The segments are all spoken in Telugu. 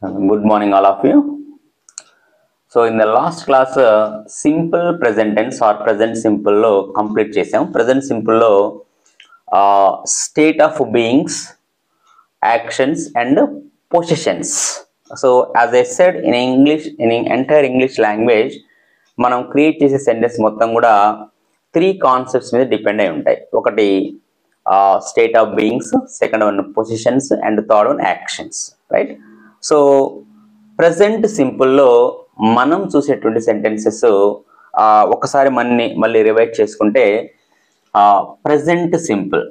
Good morning, all of you. So in the last class, simple present tense or present simple lo complete chesam. Present simple lo state of beings, actions and positions. So as I said, in English, in entire English language, మనం క్రియేట్ చేసే సెంటెన్స్ మొత్తం కూడా 3 కాన్సెప్ట్స్ మీద డిపెండ్ అయి ఉంటాయి. ఒకటి state of beings, second one positions and third one actions, right? So present సింపుల్లో మనం చూసేటువంటి సెంటెన్సెస్ ఒకసారి మళ్ళీ రివైజ్ చేసుకుంటే, present simple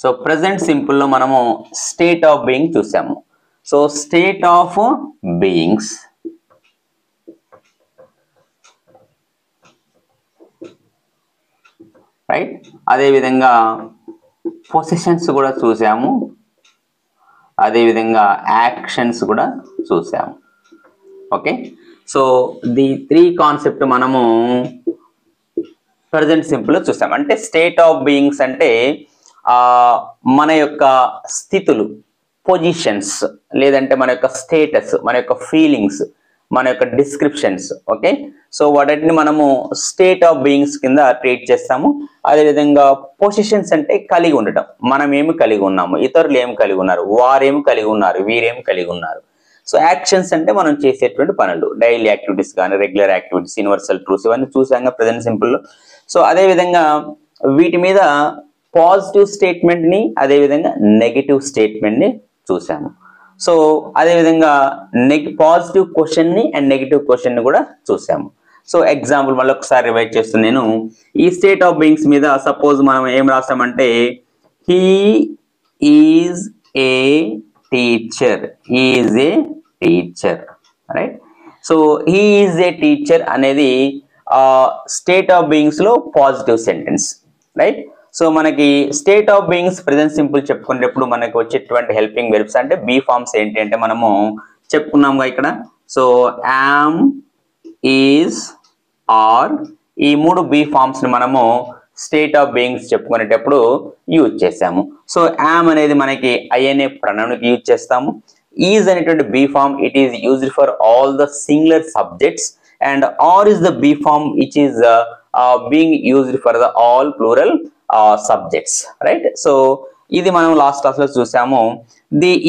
so present simple లో మనము స్టేట్ ఆఫ్ బీయింగ్ చూసాము. So state of beings right, అదేవిధంగా పొజిషన్స్ కూడా చూసాము, అదేవిధంగా యాక్షన్స్ కూడా చూసాము. ఓకే, సో ది 3 కాన్సెప్ట్ మనము ప్రెజెంట్ సింపుల్ చూసాం. అంటే స్టేట్ ఆఫ్ బీయింగ్స్ అంటే మన యొక్క స్థితులు, పొజిషన్స్, లేదంటే మన యొక్క స్టేటస్, మన యొక్క ఫీలింగ్స్, మన యొక్క డిస్క్రిప్షన్స్. ఓకే, సో వాటిని మనము స్టేట్ ఆఫ్ బీయింగ్స్ కింద ట్రీట్ చేస్తాము. అదేవిధంగా పొజిషన్స్ అంటే కలిగి ఉండటం, మనం ఏమి కలిగి ఉన్నాము, ఇతరులు ఏమి కలిగి ఉన్నారు, వారేమి కలిగి ఉన్నారు, వీరేమి కలిగి ఉన్నారు. సో యాక్షన్స్ అంటే మనం చేసేటువంటి పనులు, డైలీ యాక్టివిటీస్ కానీ రెగ్యులర్ యాక్టివిటీస్, యూనివర్సల్ ట్రూత్స్, ఇవన్నీ చూసాం ప్రెజెంట్ సింపుల్లో. సో అదేవిధంగా వీటి మీద పాజిటివ్ స్టేట్మెంట్ ని, అదేవిధంగా నెగటివ్ స్టేట్మెంట్ ని చూసాము. సో అదేవిధంగా పాజిటివ్ క్వశ్చన్ ని అండ్ నెగటివ్ క్వశ్చన్ ని కూడా చూసాము. సో ఎగ్జాంపుల్ మళ్ళీ ఒకసారి రివైజ్ చేస్తున్నాను నేను. ఈ స్టేట్ ఆఫ్ బీయింగ్స్ మీద సపోజ్ మనం ఏం రాసామంటే, he is a teacher, is a teacher, right? So he is a teacher అనేది స్టేట్ ఆఫ్ బీయింగ్స్ లో పాజిటివ్ సెంటెన్స్, రైట్? సో మనకి state of beings present simple చెప్పుకునేటప్పుడు మనకి వచ్చేటువంటి హెల్పింగ్ వెర్బ్స్ అంటే బీ ఫార్మ్స్ ఏంటి అంటే మనము చెప్పుకున్నాముగా ఇక్కడ. సో యామ్, ఈజ్, ఆర్, ఈ 3 బీ ఫార్మ్స్ ని మనము స్టేట్ ఆఫ్ బీయింగ్స్ చెప్పుకునేటప్పుడు యూజ్ చేసాము. సో యామ్ అనేది మనకి ఐ అనే ప్రణానికి యూజ్ చేస్తాము. ఈజ్ అనేటువంటి be form, it is used for all the singular subjects, and are is the be form which is being used for the all plural subjects, right? So ఇది మనం లాస్ట్ క్లాస్ లో చూసాము.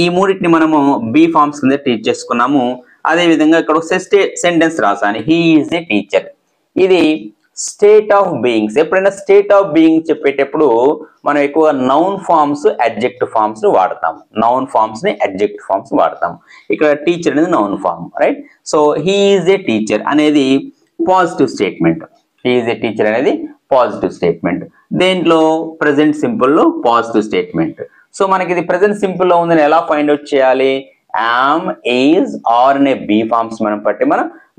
ఈ మూడింటిని మనము బీ ఫార్మ్స్ కింద టీచ్ చేసుకున్నాము. అదే విధంగా ఇక్కడ సెంటెన్స్ రాసాను, హీ ఈజ్ ఏ టీచర్. ఇది స్టేట్ ఆఫ్ బీయింగ్స్. ఎప్పుడైనా స్టేట్ ఆఫ్ బీయింగ్ చెప్పేటప్పుడు మనం ఎక్కువ నౌన్ ఫార్మ్స్, అడ్జెక్టివ్ ఫార్మ్స్ వాడతాము. నౌన్ ఫార్మ్స్ ని, అడ్జెక్టివ్ ఫార్మ్స్ వాడతాము. ఇక్కడ టీచర్ అనేది noun form, right? So he is a teacher అనేది positive statement. He is a teacher అనేది పాజిటివ్ స్టేట్మెంట్. దేంట్లో? ప్రెజెంట్ సింపుల్ లో పాజిటివ్ స్టేట్మెంట్. సో మనకి ఇది ప్రెజెంట్ సింపుల్ లో ఉందని ఎలా ఫైండ్ అవుట్ చేయాలి? యామ్, ఈజ్, ఆర్ అనే బీ ఫార్మ్స్ మనం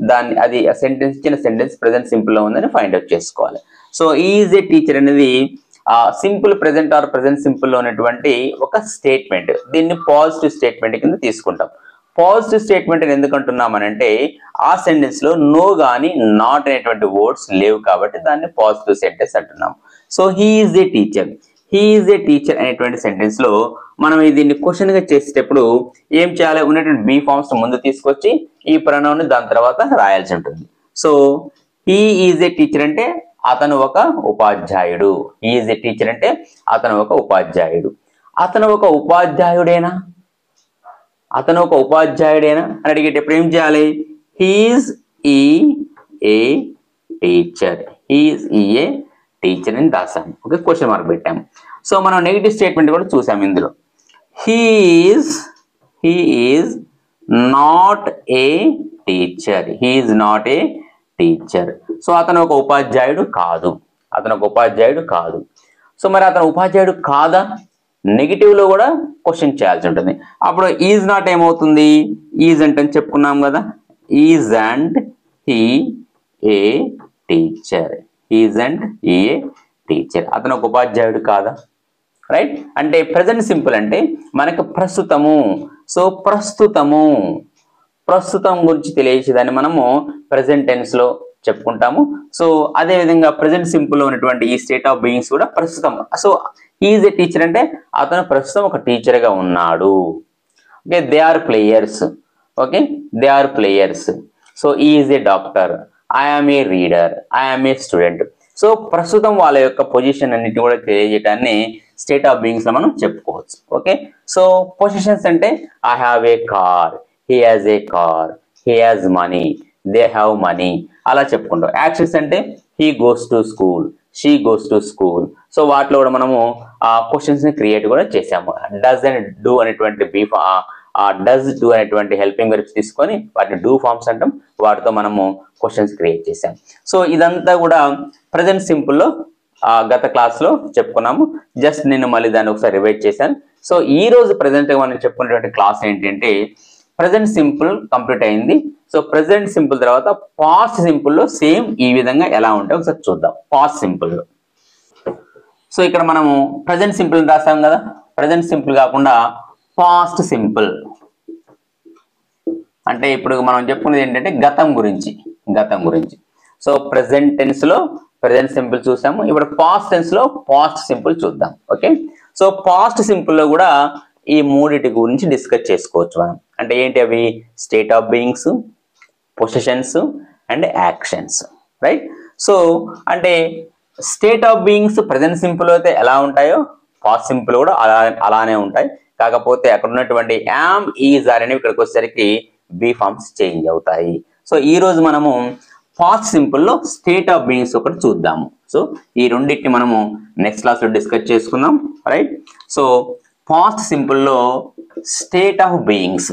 దాన్ని అది సెంటెన్స్, ఇచ్చిన సెంటెన్స్ ప్రెజెంట్ సింపుల్ లో ఉందని ఫైండ్ అవుట్ చేసుకోవాలి. సో ఈజ్ ఏ టీచర్ అనేది simple present or present simple లో ఉన్నటువంటి ఒక స్టేట్మెంట్. దీన్ని పాజిటివ్ స్టేట్మెంట్ కింద తీసుకుంటాం. పాజిటివ్ స్టేట్మెంట్ ఎందుకు అంటున్నామనంటే ఆ సెంటెన్స్ లో నో గానీ నాట్ అనేటువంటి వర్డ్స్ లేవు కాబట్టి దాన్ని పాజిటివ్ సెంటెన్స్ అంటున్నాం. So he is a teacher, he is a teacher అనేటువంటి సెంటెన్స్ లో మనం దీన్ని క్వశ్చన్ గా చేసేటప్పుడు ఏం చేయాలి? ఉన్నటువంటి బీ ఫార్మ్స్ ముందు తీసుకొచ్చి ఈ ప్రణౌన్ దాని తర్వాత రాయాల్సి ఉంటుంది. So he is a teacher అంటే అతను ఒక ఉపాధ్యాయుడు. హీ ఈజ్ ఏ టీచర్ అంటే అతను ఒక ఉపాధ్యాయుడు. అతను ఒక ఉపాధ్యాయుడేనా? అతను ఒక ఉపాధ్యాయుడేనా అని అడిగేటప్పుడు ఏం చేయాలి? He is a teacher, he is a teacher అని రాసాము. ఓకే, క్వశ్చన్ మార్క్ పెట్టాము. సో మనం నెగిటివ్ స్టేట్మెంట్ కూడా చూసాము ఇందులో. He is not a teacher, he is not a teacher. So అతను ఒక ఉపాధ్యాయుడు కాదు, అతను ఒక ఉపాధ్యాయుడు కాదు. సో మరి అతను ఉపాధ్యాయుడు కాదా? నెగిటివ్ లో కూడా క్వశ్చన్ చేయాల్సి ఉంటుంది. అప్పుడు ఈజ్ నాట్ ఏమవుతుంది? ఈజ్ అంటే చెప్పుకున్నాం కదా, is and he A teacher, is and he A teacher. అతను ఒక ఉపాధ్యాయుడు కాదా, రైట్? అంటే ప్రెజెంట్ సింపుల్ అంటే మనకు ప్రస్తుతము. సో ప్రస్తుతం గురించి తెలియచేదాన్ని మనము ప్రెజెంట్ టెన్స్ లో చెప్పుకుంటాము. సో అదే విధంగా ప్రెసెంట్ సింపుల్ లో ఉన్నటువంటి ఈ స్టేట్ ఆఫ్ బీయింగ్స్ కూడా ప్రస్తుతం. సో ఈజ్ ఏ టీచర్ అంటే అతను ప్రస్తుతం ఒక టీచర్ గా ఉన్నాడు. Okay, they are players. Okay, they are players. So is a doctor, I am a reader, I am a student. So ప్రస్తుతం వాళ్ళ యొక్క పొజిషన్ అన్నిటిని కూడా తెలియజేయడాన్ని స్టేట్ ఆఫ్ బీయింగ్స్ లో మనం చెప్పుకోవచ్చు. ఓకే, సో పొజిషన్స్ అంటే I have a car, he has A car, he has money, they have money, అలా చెప్పుకుంటాం. యాక్షన్స్ అంటే he goes to school, she goes to school. So వాటిలో కూడా మనము ఆ క్వశ్చన్స్ ని క్రియేట్ కూడా చేసాము. డస్ అండ్ డూ అనేటువంటి డస్ డూ అనేటువంటి హెల్పింగ్ వర్బ్స్ తీసుకొని వాటిని డూ ఫార్మ్స్ అంటాం, వాటితో మనము క్వశ్చన్స్ క్రియేట్ చేసాం. సో ఇదంతా కూడా ప్రెసెంట్ సింపుల్ లో గత క్లాస్ లో చెప్పుకున్నాము. జస్ట్ నేను మళ్ళీ దాన్ని ఒకసారి రివైజ్ చేశాను. సో ఈ రోజు ప్రెసెంట్ మనం చెప్పుకునేటువంటి క్లాస్ ఏంటంటే ప్రెసెంట్ సింపుల్ కంప్లీట్ అయింది. సో ప్రెసెంట్ సింపుల్ తర్వాత పాస్ట్ సింపుల్ లో సేమ్ ఈ విధంగా ఎలా ఉంటాయో ఒకసారి చూద్దాం. పాస్ట్ సింపుల్ లో సో ఇక్కడ మనము ప్రెసెంట్ సింపుల్ రాసాం కదా, ప్రెసెంట్ సింపుల్ కాకుండా పాస్ట్ సింపుల్ అంటే ఇప్పుడు మనం చెప్పుకునేది ఏంటంటే గతం గురించి. సో ప్రెసెంట్ టెన్స్ లో ప్రెసెంట్ సింపుల్ చూసాము. ఇప్పుడు పాస్ట్ టెన్స్ లో పాస్ట్ సింపుల్ చూద్దాం. ఓకే, సో పాస్ట్ సింపుల్ లో కూడా ఈ మూడిటి గురించి డిస్కస్ చేసుకోవచ్చు మనం. అంటే ఏంటి అవి? State of beings, positions and actions. Right. So అంటే state of beings present simple అయితే ఎలా ఉంటాయో పాస్ట్ సింపుల్ కూడా అలానే ఉంటాయి. కాకపోతే అక్కడ ఉన్నటువంటి యామ్, ఈజ్, ఆర్ అనేవి ఇక్కడికి వచ్చేసరికి బీ ఫార్మ్స్ చేంజ్ అవుతాయి. సో ఈ రోజు మనము పాస్ట్ సింపుల్ లో స్టేట్ ఆఫ్ బీయింగ్స్ ఒకటి చూద్దాము. సో ఈ రెండింటిని మనము నెక్స్ట్ క్లాస్ లో డిస్కస్ చేసుకుందాం. రైట్. సో పాస్ట్ సింపుల్ లో state of beings,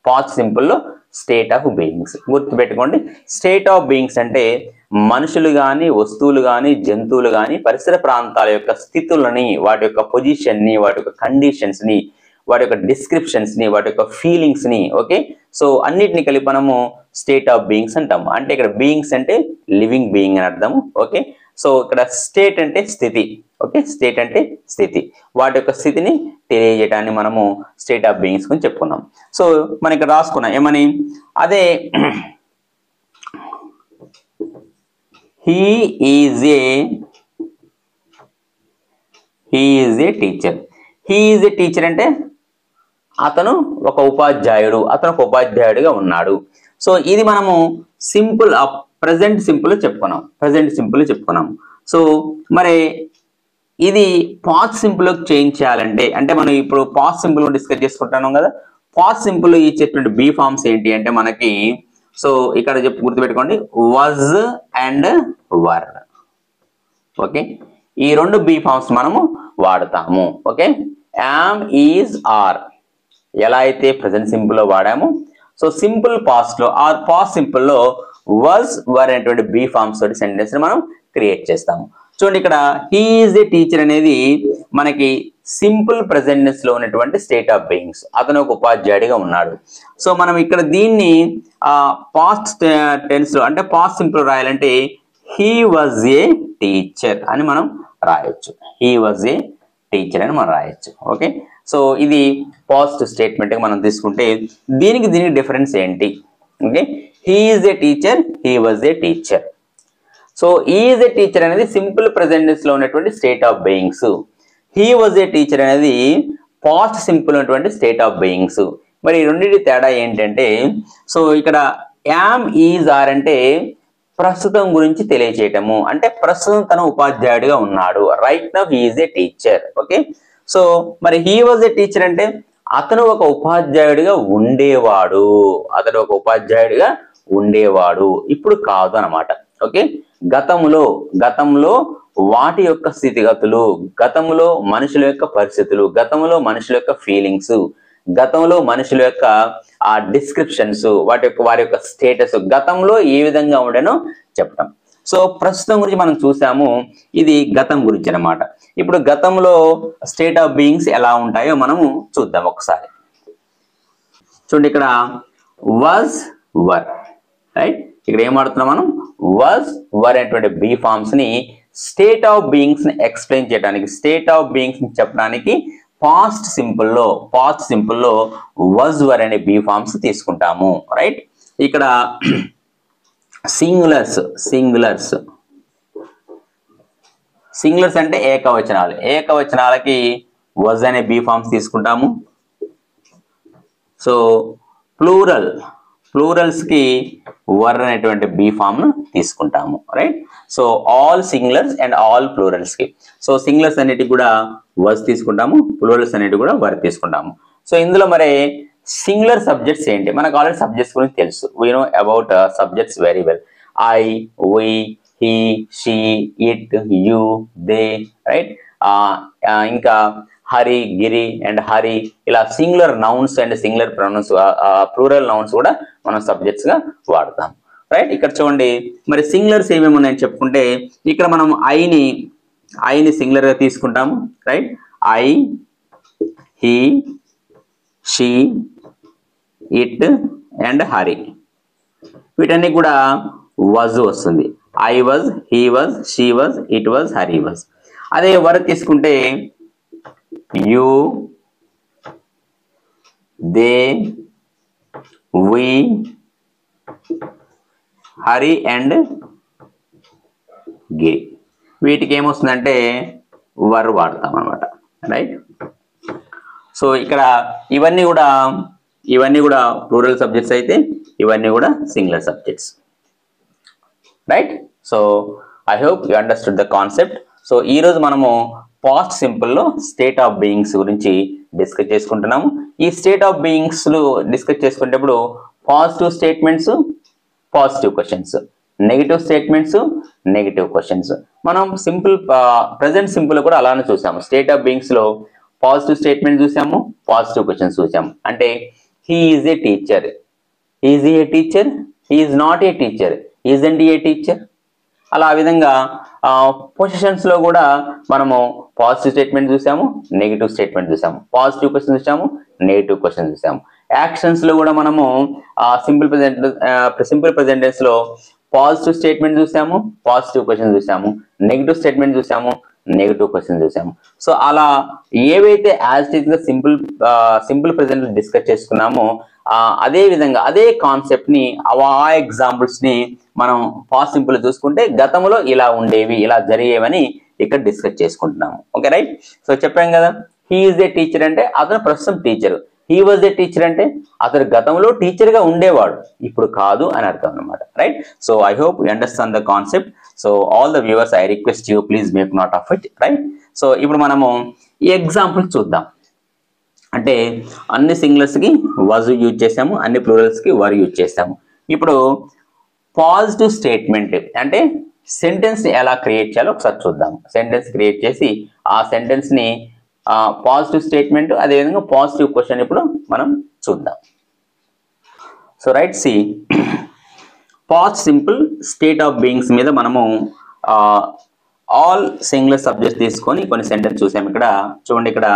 past simple లో స్టేట్ ఆఫ్ బీయింగ్స్ గుర్తుపెట్టుకోండి. స్టేట్ ఆఫ్ బీయింగ్స్ అంటే మనుషులు కానీ, వస్తువులు కానీ, జంతువులు కానీ పరిసర ప్రాంతాల యొక్క స్థితులని, వాటి యొక్క పొజిషన్ ని, వాటి యొక్క కండిషన్స్ ని, వాటి యొక్క డిస్క్రిప్షన్స్ ని, వాటి యొక్క ఫీలింగ్స్ ని, ఓకే, సో అన్నిటిని కలిపి మనము స్టేట్ ఆఫ్ బీయింగ్స్ అంటాము. అంటే ఇక్కడ బీయింగ్స్ అంటే లివింగ్ బీయింగ్ అని అర్థము. ఓకే, సో ఇక్కడ స్టేట్ అంటే స్థితి. ఓకే, స్టేట్ అంటే స్థితి, వాటి యొక్క స్థితిని తెలియజేయడాన్ని మనము స్టేట్ ఆఫ్ బీయింగ్స్ గురించి చెప్పుకున్నాం. సో మనం ఇక్కడ రాసుకున్నాం ఏమని? అదే he is a teacher. He is a teacher అంటే అతను ఒక ఉపాధ్యాయుడిగా ఉన్నాడు. సో ఇది మనము సింపుల్ ప్రెసెంట్ సింపుల్ చెప్పుకున్నాం. సో మరి ఇది పాస్ట్ సింపుల్ చేంజ్ చేయాలంటే, అంటే మనం ఇప్పుడు పాస్ట్ సింపుల్ డిస్కస్ చేసుకుంటున్నాం కదా, పాస్ట్ సింపుల్ ఇచ్చేటువంటి బీ ఫార్మ్స్ ఏంటి అంటే మనకి, సో ఇక్కడ గుర్తుపెట్టుకోండి, వాజ్ అండ్ వర్. ఓకే, ఈ రెండు బీ ఫార్మ్స్ మనము వాడతాము. ఓకే, యామ్, ఈజ్, ఆర్ ఎలా అయితే ప్రెసెంట్ సింపుల్ లో వాడాము, సో సింపుల్ పాస్ట్ లో ఆర్ పాస్ట్ సింపుల్ లో వాజ్, వర్ అనేటువంటి బీ ఫార్మ్స్ తోటి సెంటెన్స్ ని మనం క్రియేట్ చేస్తాము. చూడండి, ఇక్కడ హీ ఈజ్ ఏ టీచర్ అనేది మనకి సింపుల్ ప్రెసెంటెన్స్ లో ఉన్నటువంటి స్టేట్ ఆఫ్ బీయింగ్స్. అతను ఒక ఉపాధ్యాయుడిగా ఉన్నాడు. సో మనం ఇక్కడ దీన్ని పాస్ట్ టెన్స్ లో అంటే పాస్ట్ సింపుల్ రాయాలంటే హీ వాజ్ ఏ టీచర్ అని మనం రాయొచ్చు. హీ వాజ్ ఏ టీచర్ అని మనం రాయొచ్చు. ఓకే, సో ఇది పాస్ట్ స్టేట్మెంట్ మనం తీసుకుంటే దీనికి డిఫరెన్స్ ఏంటి? Okay, he is a teacher, he was A teacher. So is a teacher అనేది సింపుల్ ప్రెసెంటెన్స్ లో ఉన్నటువంటి state of beings. He was A teacher అనేది పాస్ట్ సింపుల్ ఉన్నటువంటి స్టేట్ ఆఫ్ బీయింగ్స్. మరి ఈ రెండింటి తేడా ఏంటంటే, సో ఇక్కడ యామ్, ఈజ్, ఆర్ అంటే ప్రస్తుతం గురించి తెలియచేయటము. అంటే ప్రస్తుతం తన ఉపాధ్యాయుడిగా ఉన్నాడు. Right now he is a teacher. Okay, so మరి హీ వాజ్ ఏ టీచర్ అంటే అతను ఒక ఉపాధ్యాయుడిగా ఉండేవాడు. ఇప్పుడు కాదు అన్నమాట. ఓకే, గతంలో వాటి యొక్క స్థితిగతులు, గతంలో మనుషుల యొక్క పరిస్థితులు, గతంలో మనుషుల యొక్క ఫీలింగ్స్, గతంలో మనుషుల యొక్క ఆ డిస్క్రిప్షన్స్, వారి యొక్క స్టేటస్ గతంలో ఏ విధంగా ఉండేనో చెప్పటం. సో ప్రస్తుతం గురించి మనం చూసాము, ఇది గతం గురించి అన్నమాట. ఇప్పుడు గతంలో స్టేట్ ఆఫ్ బీయింగ్స్ ఎలా ఉంటాయో మనము చూద్దాం ఒకసారి. చూడండి, ఇక్కడ వాజ్, వర్. రైట్, ఇక్కడ ఏం వాడుతున్నాం మనం? వాజ్, వర్ అనేటువంటి బీ ఫార్మ్స్ ని స్టేట్ ఆఫ్ బీయింగ్స్ ని ఎక్స్ప్లెయిన్ చేయడానికి, స్టేట్ ఆఫ్ బీయింగ్స్ ని చెప్పడానికి పాస్ట్ సింపుల్ లో వాజ్, వర్ అనే బీ ఫార్మ్స్ తీసుకుంటాము. రైట్, ఇక్కడ సింగులర్స్ అంటే ఏకవచనాలు. ఏకవచనాలకి was అనే బీ ఫార్మ్స్ తీసుకుంటాము. సో ప్లూరల్స్ కి వర్ అనేటువంటి బీ ఫామ్ ను తీసుకుంటాము. Right. So all singulars and all plurals కి, సో సింగులర్స్ అన్నిటికి కూడా was తీసుకుంటాము, ప్లూరల్స్ అన్నిటికి కూడా వర్ తీసుకుంటాము. సో ఇందులో మరి సింగులర్ సబ్జెక్ట్స్ ఏంటి? మనకు ఆల్రెడీ సబ్జెక్ట్స్ గురించి తెలుసు. We know about subjects very well. I, we, he, she, it, you, they. Right. ఇంకా హరి, గిరి అండ్ హరి, ఇలా singular nouns and singular pronouns, plural nouns కూడా మనం సబ్జెక్ట్స్ గా వాడతాం. రైట్. ఇక్కడ చూడండి మరి సింగులర్స్ ఏమేమి ఉన్నాయని చెప్పుకుంటే, ఇక్కడ మనం ఐని సింగులర్ గా తీసుకుంటాము. Right. I, he, she, it and Hari, వీటన్ని కూడా వజ్ వస్తుంది. I was, he was, she was, it was, Hari was. అదే వర్ తీసుకుంటే you, they, we, Hari and Giri, వీటికి ఏమొస్తుందంటే వర్ వాడతాం అన్నమాట. రైట్. సో ఇక్కడ ఇవన్నీ కూడా ప్లూరల్ సబ్జెక్ట్స్ అయితే ఇవన్నీ కూడా singular subjects. Right. So I hope you understood the concept. So ఈ రోజు మనము పాస్ట్ సింపుల్ లో స్టేట్ ఆఫ్ బీయింగ్స్ గురించి డిస్కస్ చేసుకుంటున్నాము. ఈ స్టేట్ ఆఫ్ బీయింగ్స్ లో డిస్కస్ చేసుకునేటప్పుడు positive statements, positive questions, negative statements, negative questions. మనం ప్రెసెంట్ సింపుల్ కూడా అలానే చూసాము. స్టేట్ ఆఫ్ బీయింగ్స్ లో పాజిటివ్ స్టేట్మెంట్ చూసాము, పాజిటివ్ క్వశ్చన్స్ చూసాము. అంటే he is a teacher, is a teacher, he is not a teacher, isn't A teacher. అలా ఆ విధంగా పొజిషన్స్ లో కూడా మనము పాజిటివ్ స్టేట్మెంట్ చూసాము, నెగిటివ్ స్టేట్మెంట్ చూసాము, పాజిటివ్ క్వశ్చన్ చూసాము, నెగిటివ్ క్వశ్చన్ చూసాము. యాక్షన్స్ లో కూడా మనము సింపుల్ ప్రెజెంట్ టెన్స్ లో పాజిటివ్ స్టేట్మెంట్ చూసాము, పాజిటివ్ క్వశ్చన్ చూసాము, నెగిటివ్ స్టేట్మెంట్ చూసాము, నెగిటివ్ క్వశ్చన్ చూసాము. సో అలా ఏవైతే యాజ్ ఇట్ ఈస్ గా సింపుల్ ప్రెజెంట్ డిస్కస్ చేసుకున్నామో అదే విధంగా అదే కాన్సెప్ట్ ని ఆ ఎగ్జాంపుల్స్ ని మనం పాస్ట్ సింపుల్ చూసుకుంటే గతంలో ఇలా ఉండేవి, ఇలా జరిగేవని ఇక్కడ డిస్కస్ చేసుకుంటున్నాము. ఓకే. రైట్. సో చెప్పాం కదా, హీ ఈజ్ ఏ టీచర్ అంటే అతను ప్రస్తుతం teacher, he was A teacher అంటే అతను గతంలో టీచర్ గా ఉండేవాడు, ఇప్పుడు కాదు అని అర్థం అనమాట. Right. So I hope you understand the concept. So all the viewers I request you please make note of it. Right. So ఇప్పుడు మనము ఈ ఎగ్జాంపుల్ చూద్దాం. అంటే అన్ని సింగులర్స్ కి వాజ్ యూజ్ చేసాము, అన్ని ప్లూరల్స్ కి వర్ యూజ్ చేసాము. ఇప్పుడు పాజిటివ్ స్టేట్మెంట్ అంటే సెంటెన్స్ ని ఎలా క్రియేట్ చేయాలో ఒకసారి చూద్దాం. సెంటెన్స్ క్రియేట్ చేసి ఆ సెంటెన్స్ ని పాజిటివ్ స్టేట్మెంట్ అదేవిధంగా పాజిటివ్ క్వశ్చన్ ఇప్పుడు మనం చూద్దాం. So right. See past simple state of beings మీద మనము ఆల్ సింగులర్ సబ్జెక్ట్స్ తీసుకొని కొన్ని సెంటెన్స్ చూసాము. ఇక్కడ చూడండి, ఇక్కడ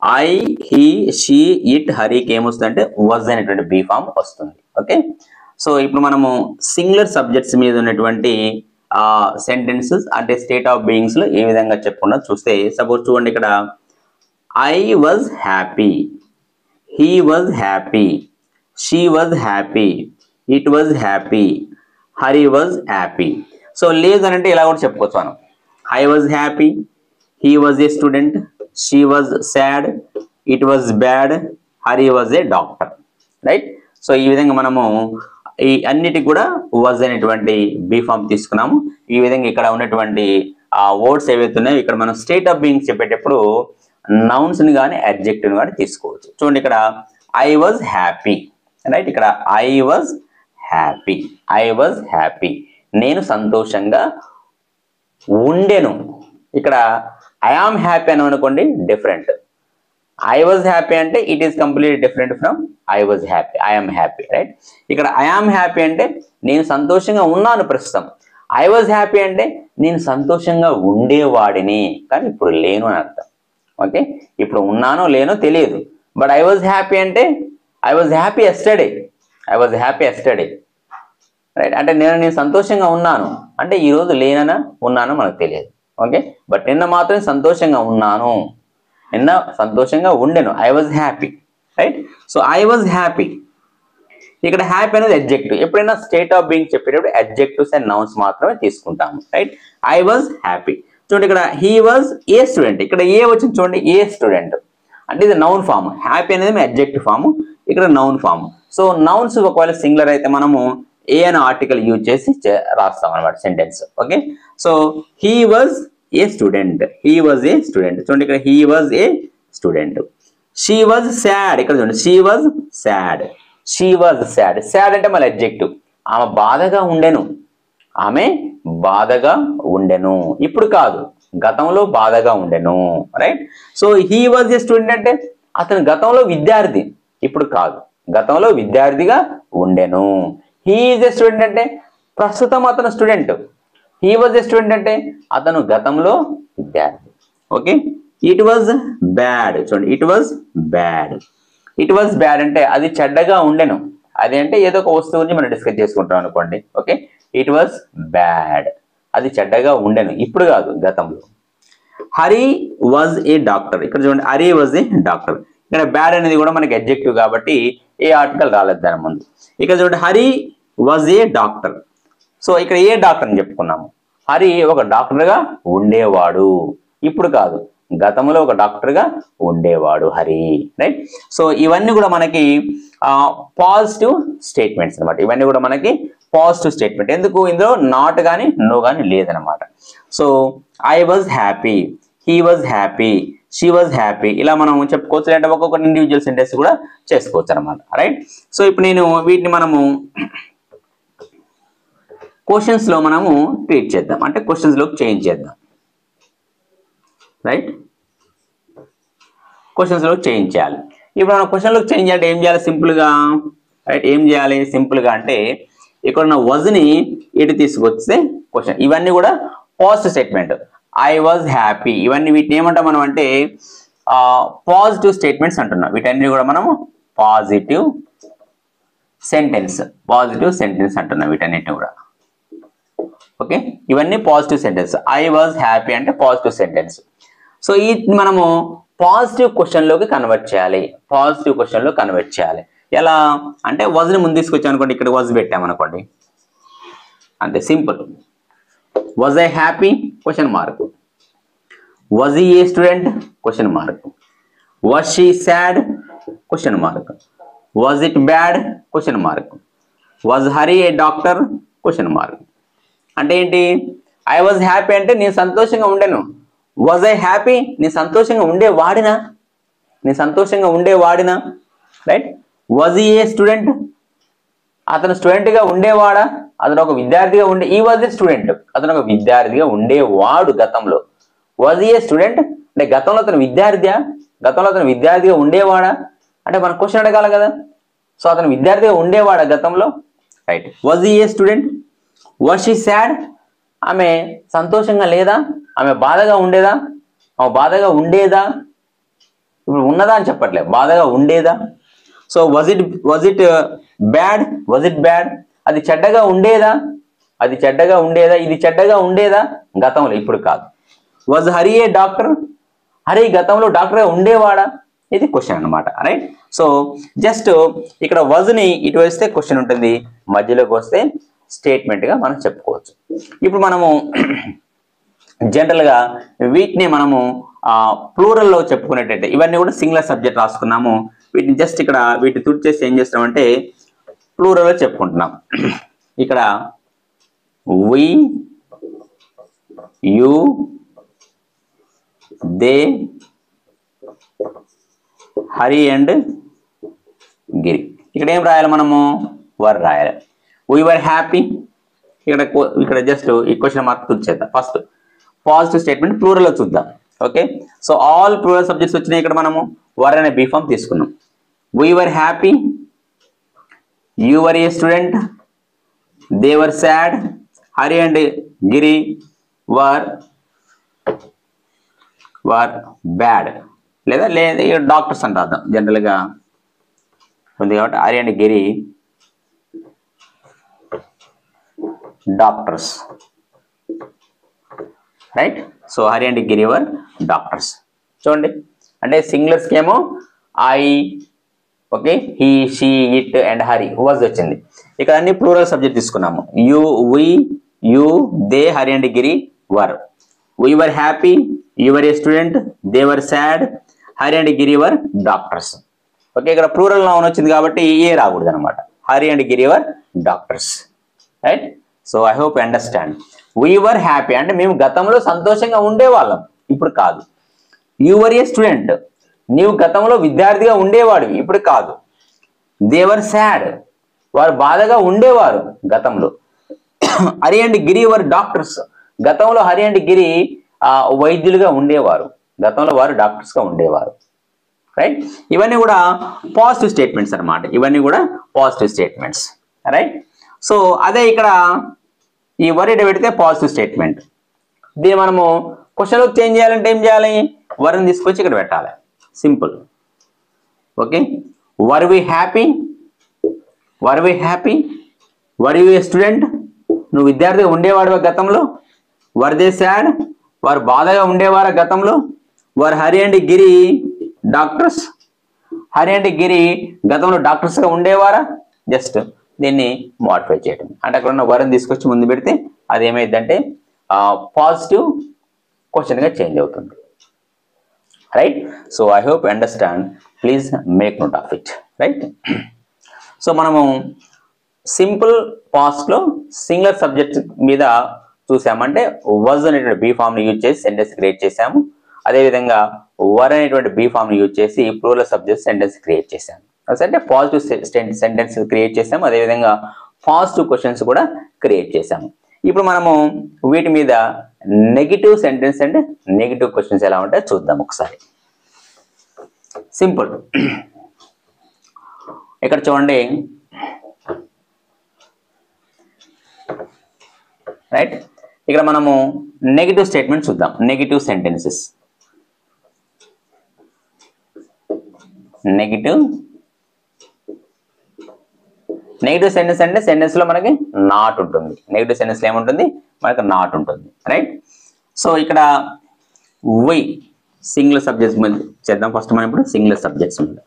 ఐ, హీ, షీ, ఇట్, హరికి ఏమొస్తుందంటే వాజ్ అనేటువంటి బీ ఫామ్ వస్తుంది. ఓకే. సో ఇప్పుడు మనము సింగులర్ సబ్జెక్ట్స్ మీద ఉన్నటువంటి సెంటెన్సెస్ అంటే స్టేట్ ఆఫ్ బీయింగ్స్ లో ఏ విధంగా చెప్పుకున్నా చూస్తే, సపోజ్ చూడండి, ఇక్కడ I was happy, he was happy, she was happy, it was happy, Hari was happy. So లేదనంటే ఇలా కూడా చెప్పుకోవచ్చు మనం. I was happy, he was a student, she was sad, it was bad, Hari was a doctor. Right. So ఈ విధంగా మనము ఈ అన్నిటికి కూడా was అనేటువంటి బీ ఫామ్ తీసుకున్నాము. ఈ విధంగా ఇక్కడ ఉన్నటువంటి వర్డ్స్ ఏవైతే ఉన్నాయో ఇక్కడ మనం స్టేట్ ఆఫ్ బీయింగ్స్ చెప్పేటప్పుడు నౌన్స్ ని కానీ అడ్జెక్టివ్ ని కానీ తీసుకోవచ్చు. చూడండి, ఇక్కడ ఐ వాజ్ హ్యాపీ. రైట్. ఇక్కడ I was happy, I was happy, నేను సంతోషంగా ఉండెను. ఇక్కడ ఐ ఆమ్ హ్యాపీ అని అనుకోండి, డిఫరెంట్. ఐ వాజ్ హ్యాపీ అంటే it is completely different from I was happy, I am happy. Right. ఇక్కడ ఐ ఆమ్ హ్యాపీ అంటే నేను సంతోషంగా ఉన్నాను ప్రస్తుతం. ఐ వాజ్ హ్యాపీ అంటే నేను సంతోషంగా ఉండేవాడిని కానీ ఇప్పుడు లేను అని అర్థం. ఓకే. ఇప్పుడు ఉన్నానో లేనో తెలియదు. బట్ ఐ వాజ్ హ్యాపీ అంటే I was happy yesterday, I was happy yesterday. Right. అంటే నేను సంతోషంగా ఉన్నాను అంటే ఈ రోజు లేననా ఉన్నానో మనకు తెలియదు. ఓకే. బట్ నిన్న మాత్రం సంతోషంగా ఉన్నాను, నిన్న సంతోషంగా ఉండెను, I was happy. Right. So I was happy, ఇక్కడ హ్యాపీ అనేది అడ్జెక్టివ్. ఎప్పుడైనా స్టేట్ ఆఫ్ బీయింగ్ చెప్పేటప్పుడు అడ్జెక్టివ్స్ అండ్ నౌన్స్ మాత్రమే తీసుకుంటాము, రైట్? I was happy. చూడండి ఇక్కడ హీ వాజ్ ఏ స్టూడెంట్, ఇక్కడ ఏ వచ్చింది చూడండి, ఏ స్టూడెంట్ అంటే ఇది నౌన్ ఫామ్. హ్యాపీ అనేది మీ అడ్జెక్టివ్ ఫామ్, ఇక్కడ నౌన్ ఫామ్. సో నౌన్స్ ఒకవేళ సింగులర్ అయితే మనము ఏ అనే ఆర్టికల్ యూజ్ చేసి రాస్తాం అనమాట sentence. Okay, so he was a student, he was a student. చూడండి ఇక్కడ he was a student. She was sad, ఇక్కడ చూడండి she was sad, she was sad. Sad అంటే మళ్ళీ అడ్జెక్టివ్. ఆమె బాధగా ఉండెను, ఆమె బాధగా ఉండెను. ఇప్పుడు కాదు, గతంలో బాధగా ఉండెను, right? So he was a student అంటే అతను గతంలో విద్యార్థి, ఇప్పుడు కాదు, గతంలో విద్యార్థిగా ఉండెను. హీ ఈజ్ ఏ స్టూడెంట్ అంటే ప్రస్తుతం అతను student. He was a student అంటే అతను గతంలో విద్యార్థి. Okay, it was bad. చూడండి it was bad. It was bad అంటే అది చెడ్డగా ఉండెను. అది అంటే ఏదో ఒక వస్తువు గురించి మనం డిస్కస్ చేసుకుంటాం అనుకోండి. ఓకే, ఇట్ వాజ్ బ్యాడ్, అది చెడ్డగా ఉండెను, ఇప్పుడు కాదు, గతంలో. Hari was a doctor. ఇక్కడ చూడండి హరి వాజ్ ఏ డాక్టర్. ఇక్కడ బ్యాడ్ అనేది కూడా మనకి అడ్జెక్టివ్ కాబట్టి ఏ ఆర్టికల్ రాలేదు దాని ముందు. ఇక్కడ చూడండి Hari was a doctor. So ఇక్కడ ఏ డాక్టర్ అని చెప్పుకున్నాము. హరి ఒక డాక్టర్గా ఉండేవాడు, ఇప్పుడు కాదు, గతంలో ఒక డాక్టర్గా ఉండేవాడు హరి, రైట్? సో ఇవన్నీ కూడా మనకి పాజిటివ్ స్టేట్మెంట్స్ అనమాట. ఇవన్నీ కూడా మనకి పాజిటివ్ స్టేట్మెంట్. ఎందుకు ఇందులో నాట్ కానీ నో కానీ లేదనమాట. So I was happy, he was happy, she was happy, ఇలా మనం చెప్పుకోవచ్చు. అంటే ఒక్కొక్క ఇండివిజువల్ సెంటెన్స్ కూడా చేసుకోవచ్చు అనమాట, రైట్? సో ఇప్పుడు నేను వీటిని మనము క్వశ్చన్స్ లో మనము ట్రీట్ చేద్దాం, అంటే క్వశ్చన్స్ లోకి చేంజ్ చేద్దాం, రైట్? క్వశ్చన్స్ లో చేంజ్ చేయాలి. ఇప్పుడు మనం క్వశ్చన్ లోకి చేంజ్ చేయాలంటే ఏం చేయాలి? సింపుల్ గా, రైట్? ఏం చేయాలి సింపుల్ గా అంటే ఇక్కడ ఉన్న వాజ్ ని ఇటు తీసుకొస్తే క్వశ్చన్. ఇవన్నీ కూడా positive statement. I was happy, ఇవన్నీ వీటిని ఏమంటాం మనం అంటే పాజిటివ్ స్టేట్మెంట్స్ అంటున్నాం. వీటన్ని కూడా మనము పాజిటివ్ సెంటెన్స్, పాజిటివ్ సెంటెన్స్ అంటున్నాం వీటన్నిటిని కూడా. ఓకే, ఇవన్నీ positive sentence. I was happy అంటే పాజిటివ్ సెంటెన్స్. సో ఈ మనము పాజిటివ్ క్వశ్చన్ లోకి కన్వర్ట్ చేయాలి, పాజిటివ్ క్వశ్చన్ లో కన్వర్ట్ చేయాలి. ఎలా అంటే వాజ్ ని ముందు తీసుకొచ్చాం అనుకోండి, ఇక్కడ వాజ్ పెట్టామనుకోండి, అంతే, simple. Was I happy question mark, was he a student question mark, was she sad question mark, was it bad question mark, was Hari a doctor question mark. అంటే ఏంటి? ఐ వాజ్ హ్యాపీ అంటే నేను సంతోషంగా ఉండేను. వాజ్ ఐ హ్యాపీ నేను సంతోషంగా ఉండేవాడినా, నేను సంతోషంగా ఉండేవాడినా, రైట్? వాజ్ ఏ స్టూడెంట్ అతను స్టూడెంట్గా ఉండేవాడా, అతను ఒక విద్యార్థిగా ఉండే. ఈ వాజ్ ఏ స్టూడెంట్ అతను ఒక విద్యార్థిగా ఉండేవాడు గతంలో. వాజ్ ఏ స్టూడెంట్ అంటే గతంలో అతను విద్యార్థియా, గతంలో అతను విద్యార్థిగా ఉండేవాడా అంటే మనం క్వశ్చన్ అడగాలి కదా. సో అతను విద్యార్థిగా ఉండేవాడా గతంలో, right? Was a student. Was she sad ఆమె సంతోషంగా లేదా, ఆమె బాధగా ఉండేదా, ఆమె బాధగా ఉండేదా, ఇప్పుడు ఉన్నదా అని చెప్పట్లే, బాధగా ఉండేదా. So was it bad, was it bad అది చెడ్డగా ఉండేదా, అది చెడ్డగా ఉండేదా, ఇది చెడ్డగా ఉండేదా గతంలో, ఇప్పుడు కాదు. Was Hari a doctor Hari గతంలో డాక్టర్గా ఉండేవాడా, ఇది క్వశ్చన్ అనమాట, రైట్? సో జస్ట్ ఇక్కడ వాజ్ ని ఇటు వస్తే క్వశ్చన్ ఉంటుంది, మధ్యలోకి వస్తే స్టేట్మెంట్ గా మనం చెప్పుకోవచ్చు. ఇప్పుడు మనము జనరల్ గా వీటిని మనము ప్లూరల్ లో చెప్పుకునేటట్టే, ఇవన్నీ కూడా సింగులర్ సబ్జెక్ట్ రాసుకున్నాము. వీటిని జస్ట్ ఇక్కడ వీటిని తుడి చేసి ఏం చేస్తామంటే ప్లూరల్ లో చెప్పుకుంటున్నాం. ఇక్కడ వి, you, they, Hari and Giri. ఇక్కడ ఏం రాయాలి మనము? వర్ రాయాలి. We were happy. ఇక్కడ జస్ట్ ఈ క్వశ్చన్ మార్క్ చూద్దాం. ఫస్ట్ పాజిటివ్ స్టేట్మెంట్ ప్లూరల్ లో చూద్దాం. Okay, so all plural subjects వచ్చినాయి. ఇక్కడ మనము వర్ అనే బీ ఫామ్ తీసుకున్నాం. We were happy, you were a student, they were sad, Hari and Giri were bad. లేదా డాక్టర్స్ అంటారు జనరల్ గా ఉంది కాబట్టి Hari and Giri doctors, right? So Hari and Giri were doctors. చూడండి, అంటే సింగులర్స్ ఏమో I, okay, he, she, it and Hari was వచ్చింది. ఇక్కడ అన్ని ప్లూరల్ సబ్జెక్ట్ తీసుకున్నాము. You, we, you, they, Hari and Giri were. We were happy, you were a student, they were sad, Hari and Giri were doctors. Okay, ఇక్కడ ప్లూరల్ నౌన్ వచ్చింది కాబట్టి ఏ రాకూడదు అనమాట. Hari and Giri were doctors, right? So I hope you understand. We were happy అంటే మేము గతంలో సంతోషంగా ఉండేవాళ్ళం, ఇప్పుడు కాదు. యు వర్ ఏ స్టూడెంట్, నీవు గతంలో విద్యార్థిగా ఉండేవాడివి, ఇప్పుడు కాదు. దే వర్ సాడ్, వారు బాధగా ఉండేవారు గతంలో. Hari and Giri were doctors, గతంలో హరి అండ్ గిరి వైద్యులుగా ఉండేవారు, గతంలో వారు డాక్టర్స్ గా ఉండేవారు, రైట్? ఇవన్నీ కూడా పాజిటివ్ స్టేట్మెంట్స్ అనమాట, ఇవన్నీ కూడా పాజిటివ్ స్టేట్మెంట్స్, రైట్? సో అదే ఇక్కడ ఈ వరీడ్ పెడితే పాజిటివ్ స్టేట్మెంట్. దీన్ని మనము క్వశ్చన్లోకి చేంజ్ చేయాలంటే ఏం చేయాలి? వరిని తీసుకొచ్చి ఇక్కడ పెట్టాలి, simple. Okay, were we happy, were we happy, were you a student, నువ్వు విద్యార్థిగా ఉండేవాడు గతంలో. వర్ దే సాడ్, వారు బాధగా ఉండేవారా గతంలో. Were Hari and Giri doctors, Hari and Giri గతంలో డాక్టర్స్ గా ఉండేవారా. జస్ట్ దీన్ని మోడిఫై చేయడం అంటే అక్కడ ఉన్న వరిని తీసుకొచ్చి ముందు పెడితే అది ఏమైందంటే పాజిటివ్ క్వశ్చన్ గా చేంజ్ అవుతుంది, right? So I hope you understand, please make note of it, right? So మనము సింపుల్ పాస్ట్ లో సింగులర్ సబ్జెక్ట్ మీద చూసామంటే వాజ్ అనేటువంటి బీ ఫామ్ ని యూజ్ చేసి సెంటెన్స్ క్రియేట్ చేసాము. అదేవిధంగా వర్ అనేటువంటి బీ ఫామ్ ని యూజ్ చేసి ప్లూరల్ సబ్జెక్ట్ సెంటెన్స్ క్రియేట్ చేసాము. అంటే పాజిటివ్ సెంటెన్స్ క్రియేట్ చేసాము, అదేవిధంగా పాజిటివ్ క్వశ్చన్స్ కూడా క్రియేట్ చేసాము. ఇప్పుడు మనము వీటి మీద నెగిటివ్ సెంటెన్స్ అంటే నెగిటివ్ క్వశ్చన్స్ ఎలా ఉంటాయో చూద్దాం ఒకసారి. సింపుల్, ఇక్కడ చూడండి, రైట్? ఇక్కడ మనము నెగిటివ్ స్టేట్మెంట్ చూద్దాం, నెగిటివ్ సెంటెన్సెస్. నెగిటివ్ సెంటెన్స్ అంటే సెంటెన్స్ లో మనకి నాట్ ఉంటుంది. నెగిటివ్ సెంటెన్స్ లో ఏముంటుంది? మనకి నాట్ ఉంటుంది, రైట్? సో ఇక్కడ వై సింగులర్ సబ్జెక్ట్స్ మీద చేద్దాం. ఫస్ట్ మనం ఇప్పుడు సింగులర్ సబ్జెక్ట్స్ మీద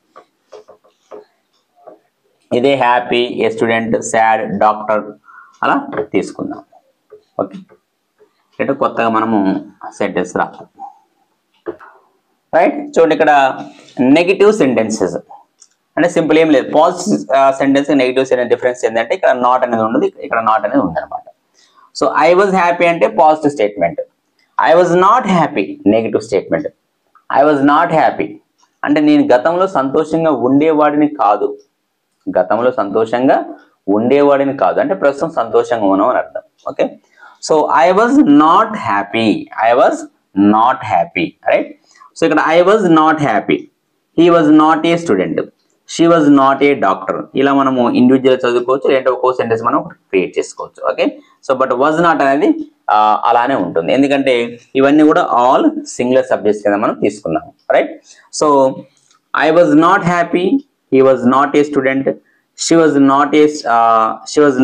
ఇదే హ్యాపీ, ఏ స్టూడెంట్, సాడ్, డాక్టర్ అలా తీసుకుందాం. ఓకే, ఇటు కొత్తగా మనము సెంటెన్స్ రాస్తాం, రైట్? చూడండి, ఇక్కడ నెగిటివ్ సెంటెన్సెస్ అంటే సింపుల్ ఏం లేదు. Positive sentence negative sentence difference ఏంటంటే ఇక్కడ నాట్ అనేది ఉండదు, ఇక్కడ నాట్ అనేది ఉంది అనమాట. సో ఐ వాజ్ హ్యాపీ అంటే positive statement, I was not happy negative statement. I was not happy అంటే నేను గతంలో సంతోషంగా ఉండేవాడిని కాదు, గతంలో సంతోషంగా ఉండేవాడిని కాదు అంటే ప్రస్తుతం సంతోషంగా ఉన్నాం అని అర్థం. Okay, so I was not happy, I was not happy, right? So ఇక్కడ I was not happy, he was not a student, she was not a doctor. ఇలా మనము ఇండివిజువల్ చదువుకోవచ్చు, లేదంటే ఒక్కో సెంటెన్స్ మనం క్రియేట్ చేసుకోవచ్చు. Okay, so but was not అనేది అలానే ఉంటుంది, ఎందుకంటే ఇవన్నీ కూడా ఆల్ సింగులర్ సబ్జెక్ట్స్ కింద మనం తీసుకున్నాము, right? So I was not happy, he was not a student, she was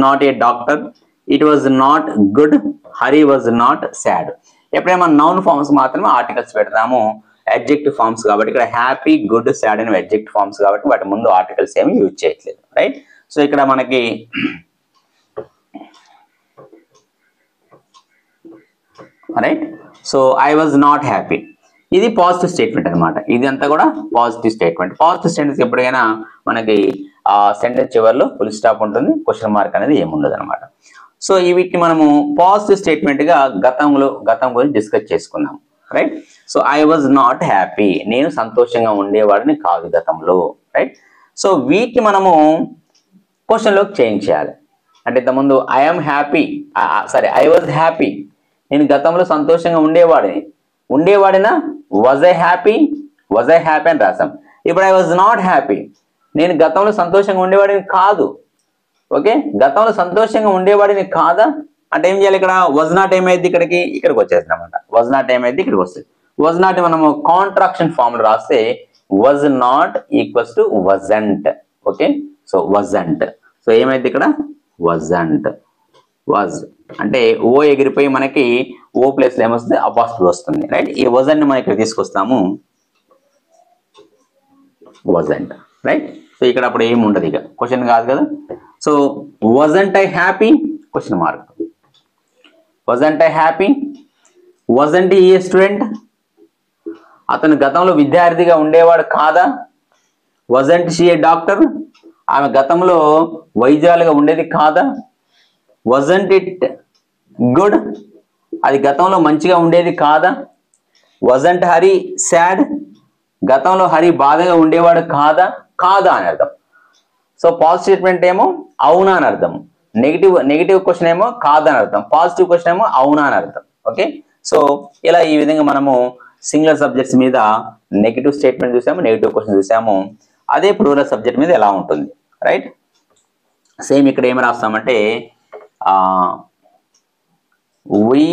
not a doctor, it was not good, Hari was not sad. ఎప్పుడైనా మనం నౌన్ ఫార్మ్స్ మాత్రమే ఆర్టికల్స్ పెడతాము, అడ్జెక్టివ్ ఫార్మ్స్ కాబట్టి ఇక్కడ హ్యాపీ, గుడ్, సాడ్ అనేవి అడ్జెక్టివ్ ఫార్మ్స్ కాబట్టి వాటి ముందు ఆర్టికల్స్ ఏమి యూజ్ చేయట్లేదు, రైట్? సో ఇక్కడ మనకి right, so I was not happy ఇది పాజిటివ్ స్టేట్మెంట్ అనమాట. ఇది అంతా కూడా పాజిటివ్ స్టేట్మెంట్. పాజిటివ్ స్టేట్మెంట్స్ ఎప్పుడైనా మనకి ఆ సెంటెన్స్ చివరిలో ఫుల్ స్టాప్ ఉంటుంది, క్వశ్చన్ మార్క్ అనేది ఏముండదు అనమాట. సో వీటిని మనము పాజిటివ్ స్టేట్మెంట్ గా గతం గురించి డిస్కస్ చేసుకున్నాం, right? So I was not happy, నేను సంతోషంగా ఉండేవాడిని కాదు గతంలో, రైట్? సో వీటిని మనము క్వశ్చన్ లోకి చేంజ్ చేయాలి. అంటే ఇంతకుముందు I'm happy, I was happy, నేను గతంలో సంతోషంగా ఉండేవాడినా వాజ్ ఐ హ్యాపీ అని రాసాం. ఇప్పుడు ఐ వాజ్ నాట్ హ్యాపీ, నేను గతంలో సంతోషంగా ఉండేవాడిని కాదు. ఓకే, గతంలో సంతోషంగా ఉండేవాడిని కాదా అంటే ఏం చేయాలి? ఇక్కడ వాజ్ నాట్ ఏమైంది, ఇక్కడికి వచ్చేస్తుంది అనమాట. వాజ్ నాట్ ఏమైంది, ఇక్కడికి వస్తుంది. వాజ్ నాట్ మనము కాంట్రాక్షన్ ఫామ్ లో రాస్తే was not equals to wasn't. Okay, so wasn't, so ఏమైంది ఇక్కడ వజంట్. వాజ్ అంటే ఓ ఎగిరిపోయి మనకి ఓ ప్లేస్ లో ఏమొస్తుంది, అపాస్ట్రఫీ వస్తుంది, రైట్? ఈ వజంట్ మనం ఇక్కడ తీసుకొస్తాము, వజంట్, రైట్? సో ఇక్కడ అప్పుడు ఏమి ఉండదు, ఇక క్వశ్చన్ కాదు కదా. So wasn't I happy question mark. wasn't I happy, wasn't he a student, అతను గతంలో విద్యార్థిగా ఉండేవాడు కాదా. wasn't she a doctor, ఆమె గతంలో వైద్యురాలుగా ఉండేది కాదా. wasn't it good, అది గతంలో మంచిగా ఉండేది కాదా. wasn't Hari sad, గతంలో హరి బాధగా ఉండేవాడు కాదా. కాదా అని అర్థం. సో పాజిటివ్ స్టేట్మెంట్ ఏమో అవునా అని అర్థం, నెగిటివ్ క్వశ్చన్ ఏమో కాదా అని అర్థం, పాజిటివ్ క్వశ్చన్ ఏమో అవునా అని అర్థం. ఓకే, సో ఇలా ఈ విధంగా మనము సింగులర్ సబ్జెక్ట్స్ మీద నెగిటివ్ స్టేట్మెంట్ చూసాము, నెగిటివ్ క్వశ్చన్ చూసాము. అదే ప్లూరల్ సబ్జెక్ట్ మీద ఎలా ఉంటుంది, రైట్. సేమ్ ఇక్కడ ఏం రాస్తామంటే we,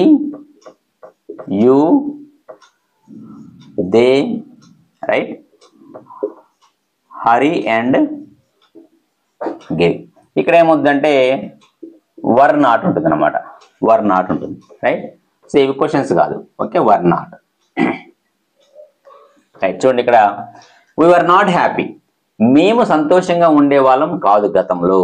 you, they, right, Hari and Giri. ఇక్కడ ఏమవుతుందంటే వర్ నాట్ ఉంటుంది అనమాట, వర్ నాట్ ఉంటుంది, రైట్. సో ఇవి క్వశ్చన్స్ కాదు, ఓకే, వర్ నాట్, రైట్. చూడండి ఇక్కడ we were not happy, మేము సంతోషంగా ఉండేవాళ్ళం కాదు గతంలో.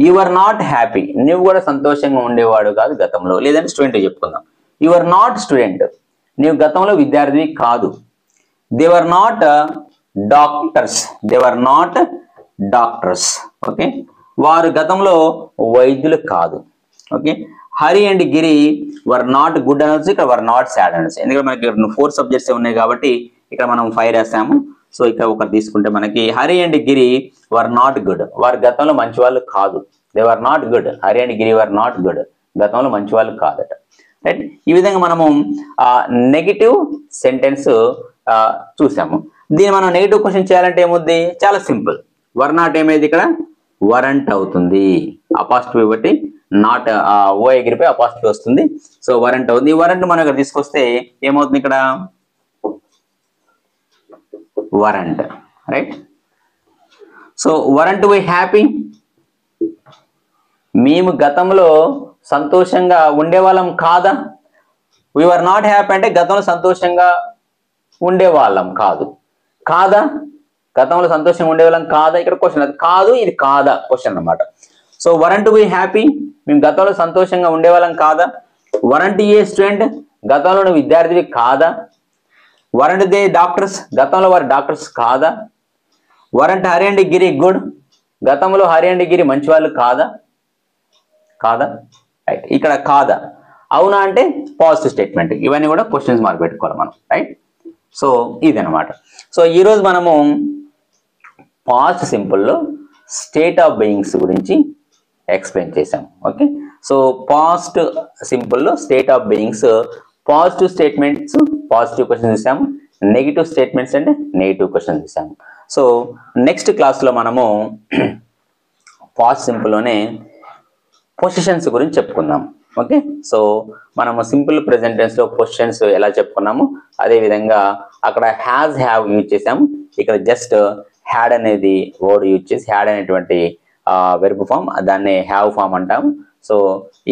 you were not happy, నువ్వు కూడా సంతోషంగా ఉండేవాడు కాదు గతంలో. లేదంటే స్టూడెంట్ చెప్పుకుందాం. you were not student, నీవు గతంలో విద్యార్థివి కాదు. they were not doctors, they were not doctors, okay, వారు గతంలో వైద్యులు కాదు. Okay, Hari and Giri were not good అనొచ్చు, ఇక్కడ వర్ నాట్ సాడ్ అనొచ్చు. ఎందుకంటే మనకి 4 సబ్జెక్ట్స్ ఉన్నాయి కాబట్టి ఇక్కడ మనం 5 రాసాము. సో ఇక్కడ ఒకటి తీసుకుంటే మనకి Hari and Giri were not good, వారు గతంలో మంచి వాళ్ళు కాదు. They were not good, Hari and Giri were not good, గతంలో మంచి వాళ్ళు కాదట, రైట్. ఈ విధంగా మనము నెగిటివ్ సెంటెన్స్ చూసాము. దీన్ని మనం నెగిటివ్ క్వశ్చన్ చేయాలంటే ఏముంది, చాలా సింపుల్. వర్ నాట్ ఏమైంది, ఇక్కడ వరంట్ అవుతుంది, అపాస్ట్రఫీ బట్టి నాట్ ఓ ఎగిరిపోయి అపాస్ట్రఫీ వస్తుంది. సో వరంట్ అవుతుంది. ఈ వరంట్ మనం ఇక్కడ తీసుకొస్తే ఏమవుతుంది, ఇక్కడ weren't, right. So weren't we happy, మేము గతంలో సంతోషంగా ఉండేవాళ్ళం కాదా. వి వర్ నాట్ హ్యాపీ అంటే గతంలో సంతోషంగా ఉండేవాళ్ళం కాదు. కాదా, గతంలో సంతోషంగా ఉండేవాళ్ళం కాదా, ఇక్కడ క్వశ్చన్. అది కాదు, ఇది కాదా క్వశ్చన్ అన్నమాట. సో వరంట్ వి హ్యాపీ, మేము గతంలో సంతోషంగా ఉండేవాళ్ళం కాదా. వరంట్ ఏ స్టూడెంట్, గతంలో విద్యార్థివి కాదా. వరంట్ దే డాక్టర్స్, గతంలో వారు డాక్టర్స్ కాదా. Weren't Hari and Giri good, గతంలో హరి అండ్ గిరి మంచి వాళ్ళు కాదా. కాదా, రైట్. ఇక్కడ కాదా, అవునా అంటే పాజిటివ్ స్టేట్మెంట్. ఇవన్నీ కూడా క్వశ్చన్స్ మార్క్ పెట్టుకోవాలి మనం, రైట్. సో ఇదనమాట. సో ఈరోజు మనము పాస్ట్ సింపుల్లో స్టేట్ ఆఫ్ బీయింగ్స్ గురించి ఎక్స్ప్లెయిన్ చేసాం. ఓకే, సో పాస్ట్ సింపుల్లో state of beings, positive statements positive questions చూసాము, నెగిటివ్ స్టేట్మెంట్స్ అంటే నెగిటివ్ క్వశ్చన్స్ చూసాము. సో నెక్స్ట్ క్లాస్లో మనము పాస్ట్ సింపుల్లోనే పొజిషన్స్ గురించి చెప్పుకుందాం. ఓకే, సో మనము సింపుల్ ప్రెజెంట్ టెన్స్ లో పొజిషన్స్ ఎలా చెప్పుకున్నాము అదే విధంగా అక్కడ హ్యాజ్ హ్యావ్ యూజ్ చేసాము, ఇక్కడ జస్ట్ హ్యాడ్ అనేది వర్డ్ యూజ్ చేసి హ్యాడ్ అనేటువంటి వెర్బ్ ఫామ్, దాన్ని హ్యావ్ ఫామ్ అంటాం. సో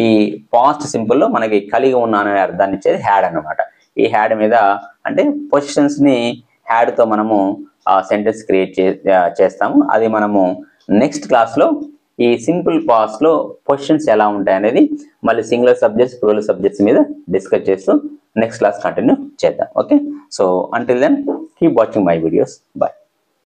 ఈ పాస్ట్ సింపుల్ లో మనకి కలిగి ఉన్నాను అనే అర్థాన్ని ఇచ్చేది హ్యాడ్ అన్నమాట. ఈ హ్యాడ్ మీద అంటే పొజిషన్స్ ని హ్యాడ్ తో మనము సెంటెన్స్ క్రియేట్ చేస్తాము. అది మనము నెక్స్ట్ క్లాస్ లో ఈ సింపుల్ పాస్ట్ లో పొజిషన్స్ ఎలా ఉంటాయి అనేది మళ్ళీ సింగులర్ సబ్జెక్ట్స్ ప్లూరల్ సబ్జెక్ట్స్ మీద డిస్కస్ చేస్తూ నెక్స్ట్ క్లాస్ కంటిన్యూ చేద్దాం. Okay, so until then keep watching my videos. Bye.